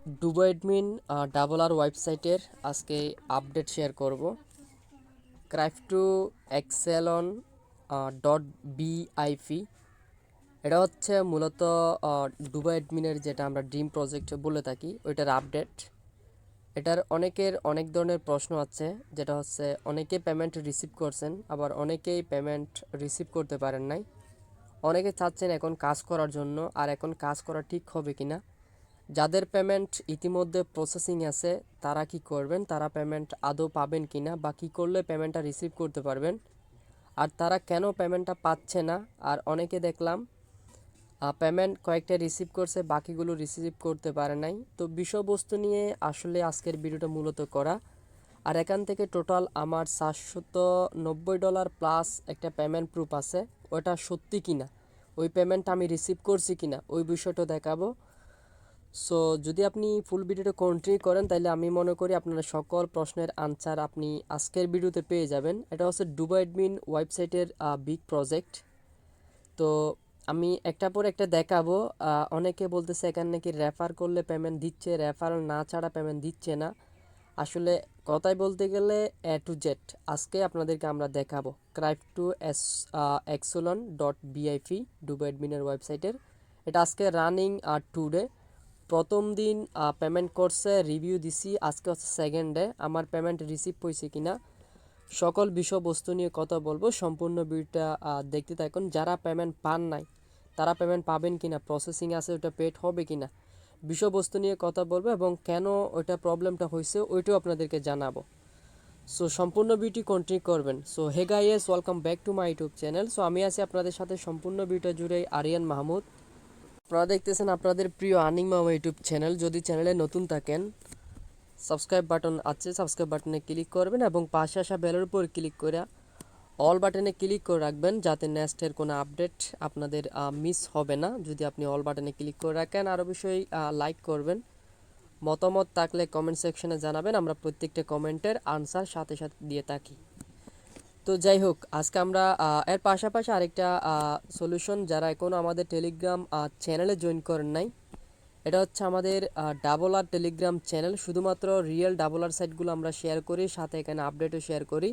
ডুবো admin double আর ওয়েবসাইটের আজকে আপডেট শেয়ার করব। ক্রাইফটু এক্সেলন ডট বিআইপি, এটা হচ্ছে মূলত ডুবো অ্যাডমিনের যেটা আমরা ড্রিম প্রজেক্ট বলে থাকি ওইটার আপডেট। এটার অনেক ধরনের প্রশ্ন আছে, যেটা হচ্ছে অনেকে পেমেন্ট রিসিভ করছেন, আবার অনেকেই পেমেন্ট রিসিভ করতে পারেন নাই। অনেকে চাচ্ছেন এখন কাজ করার জন্য, আর এখন কাজ করা ঠিক হবে কিনা। যাদের পেমেন্ট ইতিমধ্যে প্রসেসিং আছে তারা কি করবেন, তারা পেমেন্ট আদৌ পাবেন কিনা, বা কী করলে পেমেন্টটা রিসিভ করতে পারবেন, আর তারা কেন পেমেন্টটা পাচ্ছে না। আর অনেকে দেখলাম পেমেন্ট কয়েকটা রিসিভ করছে, বাকিগুলো রিসিভ করতে পারে নাই। তো বিষয়বস্তু নিয়ে আসলে আজকের ভিডিওটা মূলত করা। আর এখান থেকে টোটাল আমার $790 প্লাস একটা পেমেন্ট প্রুফ আছে, ওটা সত্যি কিনা, ওই পেমেন্টটা আমি রিসিভ করছি কিনা ওই বিষয়টা দেখাবো। সো যদি আপনি ফুল ভিডিওটা কন্টিনিউ করেন তাহলে আমি মনে করি আপনারা সকল প্রশ্নের আনসার আপনি আজকের ভিডিওতে পেয়ে যাবেন। এটা হচ্ছে ডুবো অ্যাডমিন ওয়েবসাইটের বিগ প্রজেক্ট। তো আমি একটা পর একটা দেখাবো। অনেকে বলতেছে এখানে নাকি রেফার করলে পেমেন্ট দিচ্ছে, রেফারেল না ছাড়া পেমেন্ট দিচ্ছে না। আসলে কথাই বলতে গেলে এ টু জেড আজকে আপনাদেরকে আমরা দেখাবো। ক্রাইফটু এক্সোলন ডট বিআইপি ডুবো অ্যাডমিনের ওয়েবসাইটের এটা আজকে রানিং টুডে। প্রথম দিন পেমেন্ট করছে, রিভিউ দিছি, আজকে হচ্ছে সেকেন্ড ডে। আমার পেমেন্ট রিসিভ হয়েছে কিনা সকল বিষয়বস্তু নিয়ে কথা বলবো। সম্পূর্ণ ভিডিওটা দেখতে থাকুন। যারা পেমেন্ট পান নাই তারা পেমেন্ট পাবেন কিনা, প্রসেসিং আছে ওটা পেড হবে কিনা, বিষয়বস্তু নিয়ে কথা বলবো, এবং কেন ওইটা প্রবলেমটা হয়েছে ওইটাও আপনাদেরকে জানাবো। সো সম্পূর্ণ ভিডিওটি কন্টিনিউ করবেন। So hey guys, welcome back to my YouTube channel. So আমি আছি আপনাদের সাথে সম্পূর্ণ ভিডিওটা জুড়ে আরিয়ান মাহমুদ। আপনারা দেখতেছেন আপনাদের প্রিয় আর্নিং মামা ইউটিউব চ্যানেল। যদি চ্যানেলে নতুন থাকেন, সাবস্ক্রাইব বাটন আছে, সাবস্ক্রাইব বাটনে ক্লিক করবেন এবং পাশে আসা বেলের উপর ক্লিক করে অল বাটনে ক্লিক করে রাখবেন, যাতে নেক্সটের কোনো আপডেট আপনাদের মিস হবে না। যদি আপনি অল বাটনে ক্লিক করে রাখেন, আর অবশ্যই লাইক করবেন। মতামত থাকলে কমেন্ট সেকশনে জানাবেন, আমরা প্রত্যেকটা কমেন্টের আনসার সাথে সাথে দিয়ে থাকি। তো যাই হোক, আজকে আমরা এর পাশাপাশি আরেকটা সলিউশন, যারা এখনও আমাদের টেলিগ্রাম চ্যানেলে জয়েন করেন নাই, এটা হচ্ছে আমাদের ডাবল আর টেলিগ্রাম চ্যানেল। শুধুমাত্র রিয়েল ডাবল আর সাইটগুলো আমরা শেয়ার করি, সাথে এখানে আপডেটও শেয়ার করি।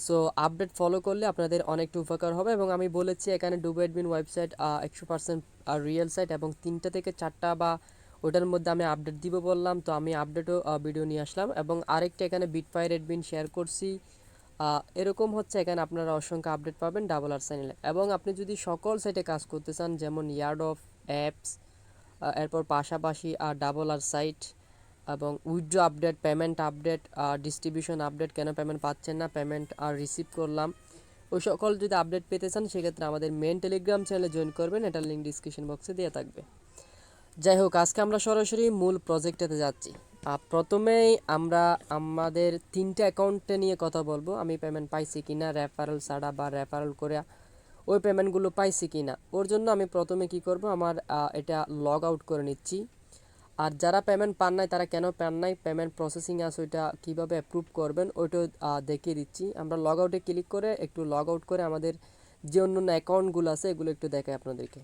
সো আপডেট ফলো করলে আপনাদের অনেকটা উপকার হবে। এবং আমি বলেছি এখানে ডুবো অ্যাডমিন ওয়েবসাইট 100% রিয়েল সাইট, এবং 3টা থেকে 4টা বা ওটার মধ্যে আমি আপডেট দিব বললাম, তো আমি আপডেটও ভিডিও নিয়ে আসলাম। এবং আরেকটা এখানে বিটফায়ার অ্যাডমিন শেয়ার করছি। এরকম হচ্ছে এখানে আপনারা অসংখ্য আপডেট পাবেন ডাবল আর চ্যানেলে। এবং আপনি যদি সকল সাইটে কাজ করতে চান, যেমন ইয়ার্ড অফ অ্যাপস, এরপর পাশাপাশি ডাবল আর সাইট, এবং withdraw update, payment update, distribution update, কেন পেমেন্ট পাচ্ছেন না, পেমেন্ট রিসিভ করলাম, ওই সকল যদি আপডেট পেতে চান সেক্ষেত্রে আমাদের মেন টেলিগ্রাম চ্যানেলে জয়েন করবেন, এটার লিঙ্ক ডিসক্রিপশন বক্সে দেওয়া থাকবে। যাই হোক, আজকে আমরা সরাসরি মূল প্রজেক্টেতে যাচ্ছি। প্রথমেই আমরা আমাদের 3টা অ্যাকাউন্টে নিয়ে কথা বলবো। আমি পেমেন্ট পাইছি কিনা, রেফারেল ছাড়া বা রেফারেল করে ওই পেমেন্টগুলো পাইছি কিনা। ওর জন্য আমি প্রথমে কি করব, আমার এটা লগ আউট করে নিচ্ছি। আর যারা পেমেন্ট পান নাই তারা কেন পান নাই, পেমেন্ট প্রসেসিং আছে ওইটা কীভাবে অ্যাপ্রুভ করবেন ওইটাও দেখিয়ে দিচ্ছি। আমরা লগ আউটে ক্লিক করে একটু লগ আউট করে আমাদের যে অন্য অ্যাকাউন্টগুলো আছে এগুলো একটু দেখাই আপনাদেরকে।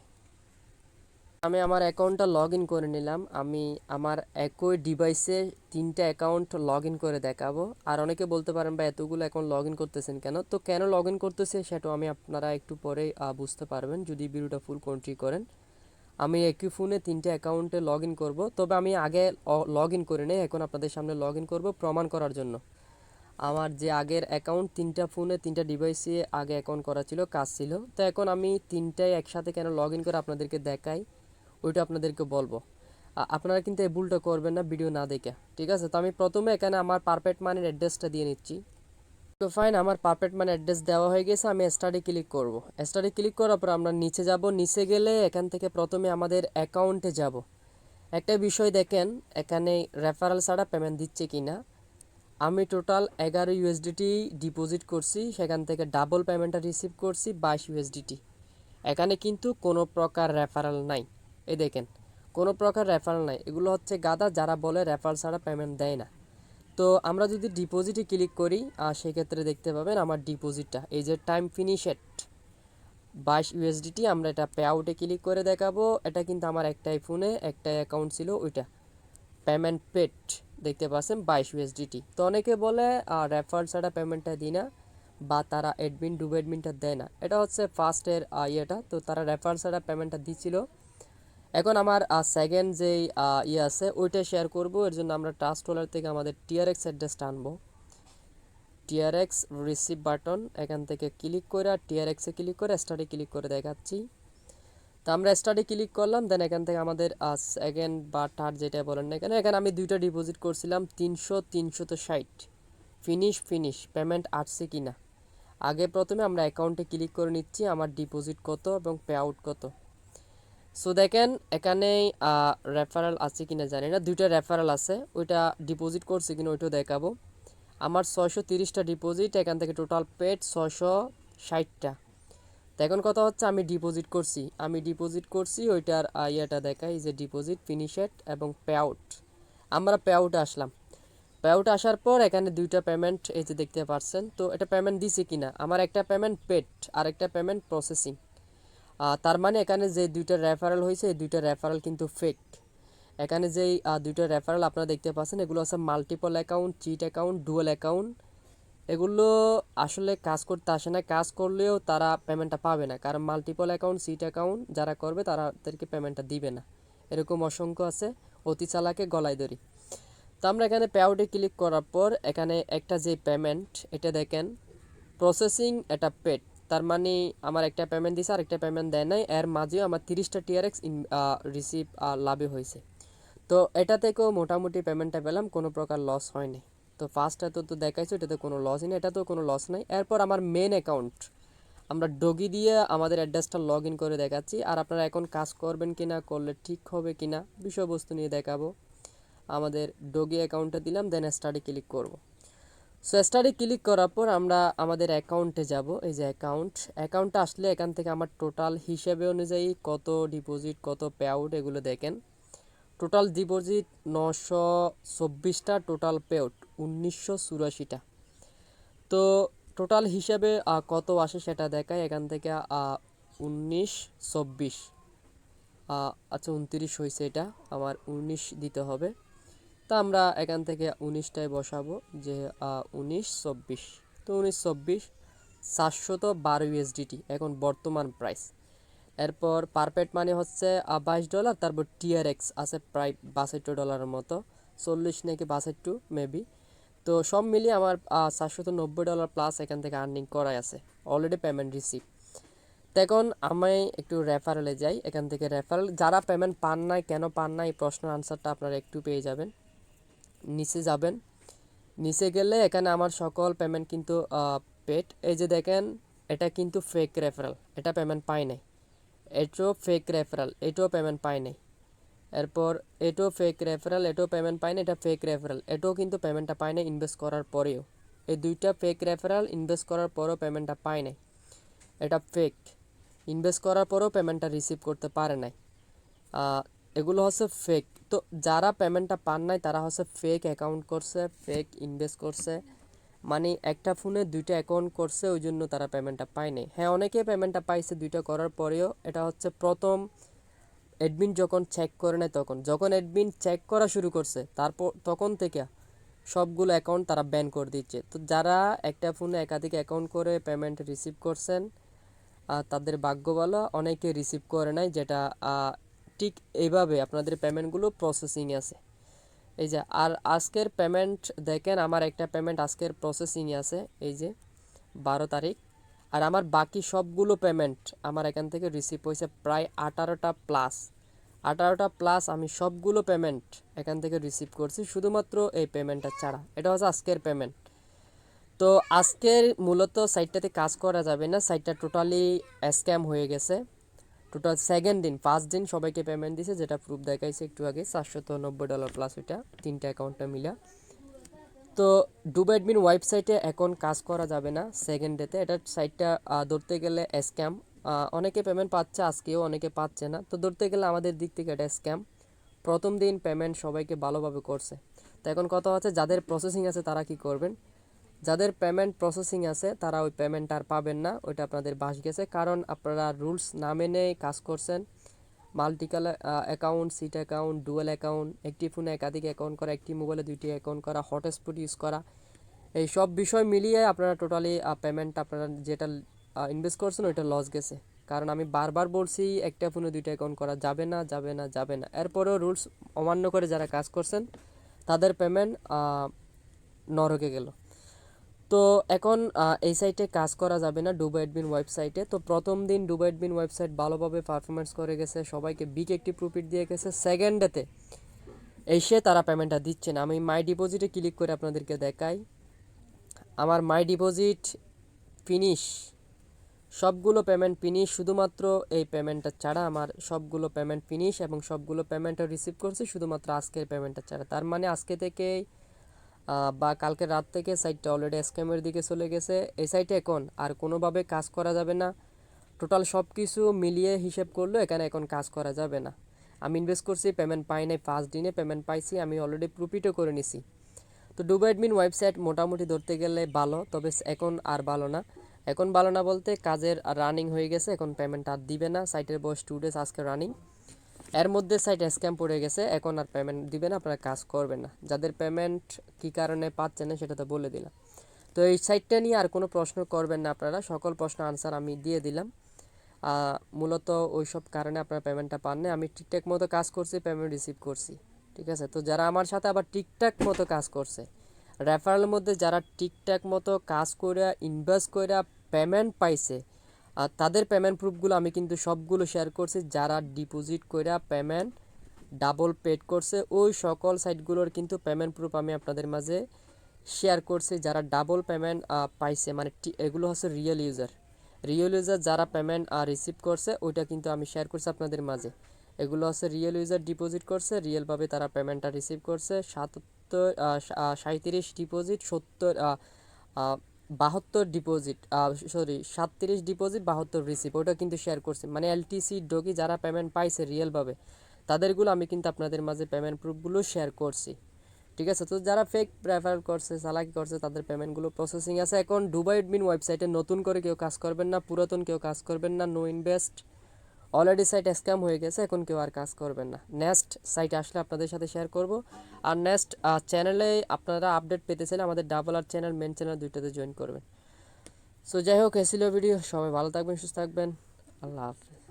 আমি আমার অ্যাকাউন্টটা লগ ইন করে নিলাম। আমি আমার একই ডিভাইসে 3টা অ্যাকাউন্ট লগ ইন করে দেখাবো। আর অনেকে বলতে পারেন বা এতগুলো অ্যাকাউন্ট লগ ইন করতেছেন কেন, তো কেন লগ ইন করতেছে সেটাও আমি আপনারা একটু পরে বুঝতে পারবেন যদি ভিডিওটা ফুল কন্টিনিউ করেন। আমি একই ফোনে 3টে অ্যাকাউন্টে লগ ইন করবো, তবে আমি আগে লগ ইন করে নেই, এখন আপনাদের সামনে লগ ইন করবো প্রমাণ করার জন্য। আমার যে আগের অ্যাকাউন্ট 3টা ফোনে 3টা ডিভাইসে আগে অ্যাকাউন্ট করা ছিল, কাজ ছিল, তো এখন আমি 3টাই একসাথে কেন লগ ইন করে আপনাদেরকে দেখাই ওইটা আপনাদেরকে বলবো। আপনারা কিন্তু এই ভুলটা করবেন না ভিডিও না দেখে, ঠিক আছে? তো আমি প্রথমে এখানে আমার পারফেক্ট মানির অ্যাড্রেসটা দিয়ে নিচ্ছি। তো ফাইন, আমার পারফেক্ট মানে অ্যাড্রেস দেওয়া হয়ে গেছে। আমি স্টাডি ক্লিক করব। স্টাডি ক্লিক করার পর আমরা নিচে যাব। নিচে গেলে এখান থেকে প্রথমে আমাদের অ্যাকাউন্টে যাব। একটা বিষয় দেখেন, এখানে রেফারেল ছাড়া পেমেন্ট দিচ্ছে কি না। আমি টোটাল 11 ইউএসডিটি ডিপোজিট করছি, সেখান থেকে ডাবল পেমেন্টটা রিসিভ করছি 22 ইউএসডিটি। এখানে কিন্তু কোনো প্রকার রেফারেল নাই। এই দেখেন, কোনো প্রকার রেফারেল নাই। এগুলো হচ্ছে গাদা যারা বলে রেফারেল ছাড়া পেমেন্ট দেয় না। তো আমরা যদি ডিপোজিটে ক্লিক করি সেক্ষেত্রে দেখতে পাবেন আমার ডিপোজিটটা এই যে টাইম ফিনিশেড 22 ইউএসডিটি। আমরা এটা পে আউটে ক্লিক করে দেখাবো। এটা কিন্তু আমার একটাই ফোনে একটাই অ্যাকাউন্ট ছিল ওইটা। পেমেন্ট পেড দেখতে পাচ্ছেন 22 ইউএসডিটি। তো অনেকে বলে রেফার ছাড়া পেমেন্টটা দিই না বা তারা অ্যাডমিন ডুবে অ্যাডমিনটা দেয় না, এটা হচ্ছে ফার্স্টের ইয়েটা। তো তারা রেফার ছাড়া পেমেন্টটা দিছিল। এখন আমার সেকেন্ড যেই ইয়ে আছে ওইটা শেয়ার করব। এর জন্য আমরা ট্রাস্ট ওয়ালেট থেকে আমাদের টিআরএক্স অ্যাড্রেসটা আনবো। টিআরএক্স রিসিভ বাটন, এখান থেকে ক্লিক করে টিআরএক্সে ক্লিক করে স্টাডি ক্লিক করে দেখাচ্ছি। তো আমরা স্টাডি ক্লিক করলাম, দেন এখান থেকে আমাদের সেকেন্ড বা থার্ড যেটা বলেন না এখানে আমি দুইটা ডিপোজিট করছিলাম 360 ফিনিশ পেমেন্ট আসছে কি না। আগে প্রথমে আমরা অ্যাকাউন্টে ক্লিক করে নিচ্ছি আমার ডিপোজিট কত এবং পে আউট কত। সো দেখেন এখানে রেফারেল আছে কিনা জানি না, দুইটা রেফারেল আছে, ওইটা ডিপোজিট করছে কিনা ওইটাও দেখাবো। আমার 630টা ডিপোজিট, এখান থেকে টোটাল পেড 660টা। তো এখন কথা হচ্ছে আমি ডিপোজিট করছি ওইটার ইয়েটা দেখাই যে ডিপোজিট ফিনিশেড এবং পে আউট। আমরা পে আউটে আসলাম। পে আউটে আসার পর এখানে দুইটা পেমেন্ট এই যে দেখতে পাচ্ছেন। তো এটা পেমেন্ট দিছে কিনা, আমার একটা পেমেন্ট পেড আর একটা পেমেন্ট প্রসেসিং। তার মানে এখানে যে দুইটা রেফারেল হয়েছে এই দুইটা রেফারেল কিন্তু ফেক। এখানে যেই দুইটা রেফারেল আপনারা দেখতে পাচ্ছেন এগুলো আছে multiple account, cheat account, dual account. এগুলো আসলে কাজ করতে আসে না, কাজ করলেও তারা পেমেন্টটা পাবে না, কারণ মাল্টিপল অ্যাকাউন্ট চিট অ্যাকাউন্ট যারা করবে তাদেরকে পেমেন্টটা দিবে না। এরকম অসংখ্য আছে, অতি চালাকে গলায় ধরি। তো আমরা এখানে পে আউটে ক্লিক করার পর এখানে একটা যে পেমেন্ট এটা দেখেন প্রসেসিং, এটা পেড। তার মানে আমার একটা পেমেন্ট দিছে আর একটা পেমেন্ট দেয় নাই, এর মাঝেও আমার 30টা টিআরএক্স রিসিভ লাভে হয়েছে। তো এটা থেকেও মোটামুটি পেমেন্টটা পেলাম, কোনো প্রকার লস হয়নি। তো ফার্স্টটা তো দেখাইছো এটাতে কোনো লসই নেই, এটাতেও কোনো লস নাই। এরপর আমার মেন অ্যাকাউন্ট আমরা ডগি দিয়ে আমাদের অ্যাড্রেসটা লগ ইন করে দেখাচ্ছি, আর আপনারা এখন কাজ করবেন কিনা, করলে ঠিক হবে কিনা বিষয়বস্তু নিয়ে দেখাবো। আমাদের ডগি অ্যাকাউন্টে দিলাম, দেন স্টাডি ক্লিক করব। সো স্টাডি ক্লিক করার পর আমরা আমাদের অ্যাকাউন্টে যাব। এই যে অ্যাকাউন্টে আসলে এখান থেকে আমার টোটাল হিসেবে অনুযায়ী কত ডিপোজিট কত পে আউট এগুলো দেখেন। টোটাল ডিপোজিট 924টা, টোটাল পে আউট 1984টা। তো টোটাল হিসাবে কত আসে সেটা দেখায় এখান থেকে 1924 আচ্ছা 29 হয়েছে, এটা আমার 19 দিতে হবে। তা আমরা এখান থেকে 19টায় বসাবো যে 1924। তো 1924 712 ইউএসডিটি এখন বর্তমান প্রাইস। এরপর পারপেট মানে হচ্ছে $22, তারপর টিআরএক্স আছে প্রায় $62 মতো, 40 নাকি 62 মেবি। তো সব মিলিয়ে আমার $790 প্লাস এখান থেকে আর্নিং করাই আছে, অলরেডি পেমেন্ট রিসিভ। তো এখন আমি একটু রেফারেলে যাই। এখান থেকে রেফারেল যারা পেমেন্ট পান নাই, কেন পান নাই প্রশ্নের আনসারটা আপনারা একটু পেয়ে যাবেন। নিচে যাবেন, নিচে গেলে এখানে আমার সকল পেমেন্ট কিন্তু পেড। এই যে দেখেন এটা কিন্তু ফেক রেফারেল, এটা পেমেন্ট পাই নাই। এটাও ফেক রেফারেল, এটাও পেমেন্ট পাই নাই। এরপর এটাও ফেক রেফারেল, এটাও পেমেন্ট পাই না, এটা ফেক রেফারেল, এটাও কিন্তু পেমেন্টটা পাই না ইনভেস্ট করার পরেও। এই দুইটা ফেক রেফারেল, ইনভেস্ট করার পরেও পেমেন্টটা পাই নাই, এটা ফেক। ইনভেস্ট করার পরেও পেমেন্টটা রিসিভ করতে পারে নাই, এগুলো হচ্ছে ফেক। তো যারা পেমেন্টটা পান নাই তারা হচ্ছে ফেক অ্যাকাউন্ট করছে, ফেক ইনভেস্ট করছে, মানে একটা ফোনে দুইটা অ্যাকাউন্ট করছে, ওই জন্য তারা পেমেন্টটা পায় নাই। হ্যাঁ অনেকে পেমেন্টটা পাইছে দুইটা করার পরেও, এটা হচ্ছে প্রথম অ্যাডমিন যখন চেক করে নেয়, যখন অ্যাডমিন চেক করা শুরু করছে তারপর তখন থেকে সবগুলো অ্যাকাউন্ট তারা ব্যান করে দিচ্ছে। তো যারা একটা ফোনে একাধিক অ্যাকাউন্ট করে পেমেন্ট রিসিভ করছেন তাদের ভাগ্য ভালো, অনেকে রিসিভ করে নাই, যেটা ঠিক এইভাবে আপনাদের পেমেন্টগুলো প্রসেসিংয়ে আছে। এই যে আর আজকের পেমেন্ট দেখেন, আমার একটা পেমেন্ট আজকের প্রসেসিংয়ে আছে এই যে 12 তারিখ, আর আমার বাকি সবগুলো পেমেন্ট আমার এখান থেকে রিসিভ হয়েছে প্রায় 18টা প্লাস আমি সবগুলো পেমেন্ট এখান থেকে রিসিভ করছি, শুধুমাত্র এই পেমেন্টটা ছাড়া। এটা হচ্ছে আজকের পেমেন্ট। তো আজকের মূলত সাইটটাতে কাজ করা যাবে না, সাইটটা টোটালি স্ক্যাম হয়ে গেছে। টোটাল সেকেন্ড দিন, ফার্স্ট দিন সবাইকে পেমেন্ট দিছে, যেটা প্রুফ দেখাইছে একটু আগে $790 প্লাস, ওইটা তিনটা অ্যাকাউন্টটা মিলা। তো ডুব অ্যাডমিন ওয়েবসাইটে এখন কাজ করা যাবে না সেকেন্ড ডেতে, এটা সাইটটা ধরতে গেলে স্ক্যাম। অনেকে পেমেন্ট পাচ্ছে আজকেও, অনেকে পাচ্ছে না। তো ধরতে গেলে আমাদের দিক থেকে এটা স্ক্যাম। প্রথম দিন পেমেন্ট সবাইকে ভালোভাবে করছে। তো এখন কথা হচ্ছে যাদের প্রসেসিং আছে তারা কি করবেন। যাদের পেমেন্ট প্রসেসিং আছে তারা ওই পেমেন্ট আর পাবেন না, ওইটা আপনাদের বাস গেছে, কারণ আপনারা রুলস না মেনে কাজ করছেন মাল্টিকাল অ্যাকাউন্ট, সিট অ্যাকাউন্ট, ডুয়াল অ্যাকাউন্ট, একটি ফোনে একাধিক অ্যাকাউন্ট করা, একটি মোবাইলে দুইটি অ্যাকাউন্ট করা, হটস্পট ইউজ করা, এই সব বিষয় মিলিয়ে আপনারা টোটালি পেমেন্ট আপনারা যেটা ইনভেস্ট করছেন ওইটা লস গেছে। কারণ আমি বারবার বলছি একটা ফোনে দুইটা অ্যাকাউন্ট করা যাবে না, যাবে না, যাবে না। এরপরেও রুলস অমান্য করে যারা কাজ করছেন তাদের পেমেন্ট নরকে গেল। তো এখন এই সাইটে কাজ করা যাবে না ডুবো অ্যাডমিন ওয়েবসাইটে। তো প্রথম দিন ডুবো অ্যাডমিন ওয়েবসাইট ভালোভাবে পারফরমেন্স করে গেছে, সবাইকে বিগ একটি প্রফিট দিয়ে গেছে। সেকেন্ড ডেতে এসে তারা পেমেন্টটা দিচ্ছে না। আমি মাই ডিপোজিটে ক্লিক করে আপনাদেরকে দেখাই। আমার মাই ডিপোজিট ফিনিশ, সবগুলো পেমেন্ট ফিনিশ, শুধুমাত্র এই পেমেন্টটা ছাড়া আমার সবগুলো পেমেন্ট ফিনিশ এবং সবগুলো পেমেন্টও রিসিভ করছি শুধুমাত্র আজকের পেমেন্টটা ছাড়া। তার মানে আজকে থেকে বা কালকে রাত থেকে সাইটটা অলরেডি স্ক্যামের দিকে চলে গেছে। এই সাইটে এখন আর কোনোভাবে কাজ করা যাবে না। টোটাল সব কিছু মিলিয়ে হিসেব করলে এখানে এখন কাজ করা যাবে না। আমি ইনভেস্ট করছি, পেমেন্ট পাই নাই, ফার্স্ট দিনে পেমেন্ট পাইছি, আমি অলরেডি প্রফিটও করে নিছি। তো ডুবো অ্যাডমিন ওয়েবসাইট মোটামুটি ধরতে গেলে ভালো, তবে এখন আর ভালো না। এখন ভালো না বলতে কাজের রানিং হয়ে গেছে, এখন পেমেন্ট আর দিবে না। সাইটের বয়স 2 ডেজ, আজকে রানিং। এর মধ্যে সাইট স্ক্যাম পড়ে গেছে, এখন আর পেমেন্ট দিবে না, আপনারা কাজ করবেন না। যাদের পেমেন্ট কী কারণে পাচ্ছেন না সেটা তো বলে দিলাম। তো এই সাইটটা নিয়ে আর কোনো প্রশ্ন করবেন না আপনারা, সকল প্রশ্ন আনসার আমি দিয়ে দিলাম। মূলত ওই সব কারণে আপনারা পেমেন্টটা পান না। আমি ঠিকঠাক মতো কাজ করছি, পেমেন্ট রিসিভ করছি, ঠিক আছে। তো যারা আমার সাথে আবার ঠিকঠাক মতো কাজ করছে, রেফারেলের মধ্যে যারা ঠিকঠাক মতো কাজ করে ইনভেস্ট করে পেমেন্ট পাইছে, আর তাদের পেমেন্ট প্রুফগুলো আমি কিন্তু সবগুলো শেয়ার করছি। যারা ডিপোজিট করে পেমেন্ট ডাবল পেড করছে ওই সকল সাইটগুলোর কিন্তু পেমেন্ট প্রুফ আমি আপনাদের মাঝে শেয়ার করছি। যারা ডাবল পেমেন্ট পাইছে, মানে এগুলো হচ্ছে রিয়েল ইউজার যারা পেমেন্ট রিসিভ করছে ওইটা কিন্তু আমি শেয়ার করছি আপনাদের মাঝে। এগুলো হচ্ছে রিয়েল ইউজার ডিপোজিট করছে, রিয়েলভাবে তারা পেমেন্টটা রিসিভ করছে। 37 deposit, 72 deposit, sorry 37 deposit, 72 receive, ওটা কিন্তু শেয়ার করছি। মানে এলটিসি ডগি যারা পেমেন্ট পাইছে রিয়েলভাবে তাদেরগুলো আমি কিন্তু আপনাদের মাঝে পেমেন্ট প্রুফগুলো শেয়ার করছি, ঠিক আছে। তো যারা ফেক প্রেফার করছে, চালাকি করছে, তাদের পেমেন্টগুলো প্রসেসিং আছে। এখন ডুবো অ্যাডমিন ওয়েবসাইটে নতুন করে কেউ কাজ করবেন না, পুরাতন কেউ কাজ করবেন না, no invest. Already site scam হয়ে গেছে, এখন কেউ আর কাজ করবেন না। নেক্সট সাইটে আসলে আপনাদের সাথে শেয়ার করব। আর নেক্সট চ্যানেলে আপনারা আপডেট পেতে চাইলে আমাদের ডাবল আর চ্যানেল, মেন চ্যানেল দুইটাতে জয়েন করবেন। সো যাই হোক, এ ছিল ভিডিও। সবাই ভালো থাকবেন, সুস্থ থাকবেন। আল্লাহ হাফেজ।